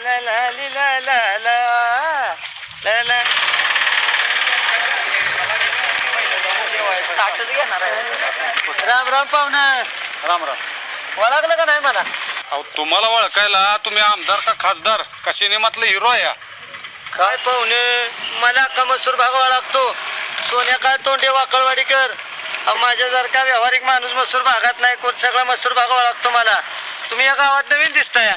ला ला ली ला ला ला ला ला. ताटच घेणार आहे. राम राम पाहुणं. राम राम. ओळखलं का नाही मला? अहो तुम्हाला ओळखायला तुम्ही आमदार का खासदार का सिनेमातलं हिरो आहे? काय पाहुणे, मला का मसूर भाग ओळखतो. सोन्या काय तोंडे वाकळवाडीकर. माझ्यासारखा व्यावहारिक माणूस मसूर भागात नाही. कोण सगळा मसूर भाग ओळखतो मला. तुम्ही या गावात नवीन दिसताय.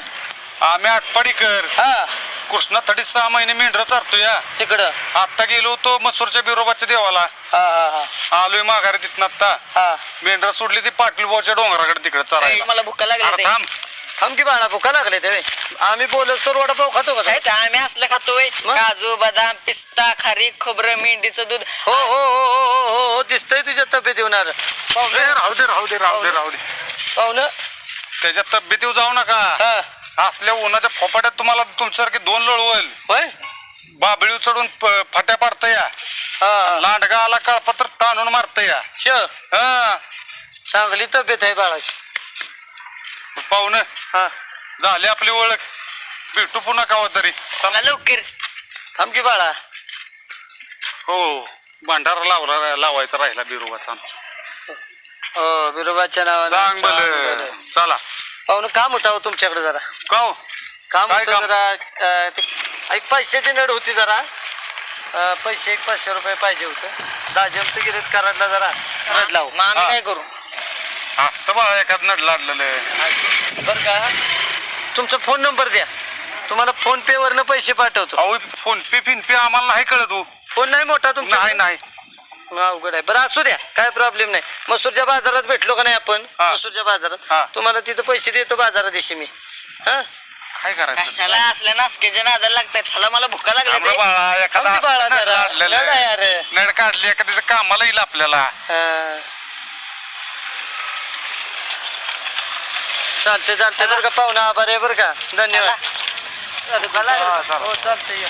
आम्ही आटपाडीकर. हा, कृष्णा 6 महिने मेंढर चारतो या. इकडं. आता गेलो होतो मसूरच्या बिरोबाच्या देवाला. हा हा हा आलोय माघारी तिथं आता. हा. मेंढर सोडली ती पाटीलबावच्या डोंगराकडे तिकडे चारायला. मला भुका लागली. अरे थांब. थांब की बाळा, भुका लागले ते. आम्ही बोलत तर वडापाव खातो का? आम्ही असलं खातोय. मग? काजू बदाम पिस्ता खारीक खोबरं मेंढीचं दूध. हो हो हो हो हो हो, दिसतंय तुझ्या तब्येत येणार. ए, राहू दे राहू दे राहू दे राहू दे. पाहुणं. त्याच्या तब्येतीवर जाऊ नका. हा. असल्या उन्हाच्या फोपाट्यात तुम्हाला तुमच्यासारखे 2 लढवल. होय. बाबळी चढून फाट्या पाडता या. हा. लांडगा आला कळपत्र ताणून मारता या. श. हा. चांगली तब्येत आहे बाळाची. पाहुणं हा. झाली आपली ओळख. भेटू पुन्हा कावा तरी. चला लवकर. थांब की बाळा. हो, भांडारा लावायचा राहिला बिरोबाचा आमचा. हो, बिरोबाच्या नावानं. चांग चांगलं. चला. पाहुणं काम होतं तुमच्याकडे जरा. काव काम काय होतं काम? जरा. एक पैशाची नड होती जरा. पैसे 500 रुपये पाहिजे होतं. दाजमत गेलेत कराडला जरा. कराड लावू. मग आम्ही हा. काय करू? असतं बा एखाद नड लाडलेलं. बरं का, तुमचा फोन नंबर द्या. तुम्हाला फोन पे वरनं पैसे पाठवतो. अहो फोन पे आम्हाला नाही कळत हो. फोन नाही मोठा तुमचा? नाही नाही. अवघड आहे. बरं असू द्या, काय प्रॉब्लेम नाही. मसूरच्या बाजारात भेटलो का नाही आपण? हा. मसूरच्या बाजारात. हा. तुम्हाला तिथं पैसे देतो बाजारात दिवशी मी. हा. काय करायचं? कशाला असल्या नासक्याच्या नादाला लागताय. चला मला भुका लागल्या. थांब रे बाळा, एखादा थांब की बाळा असतं नड जरा. लाडलेलं. नड आहे अरे. नड काढली एखाद्याचं कामाला येईल आपल्याला. चालते चालते बरं का पाहुणा. आभार आहे बरं का. धन्यवाद. चला. हो चालतंय.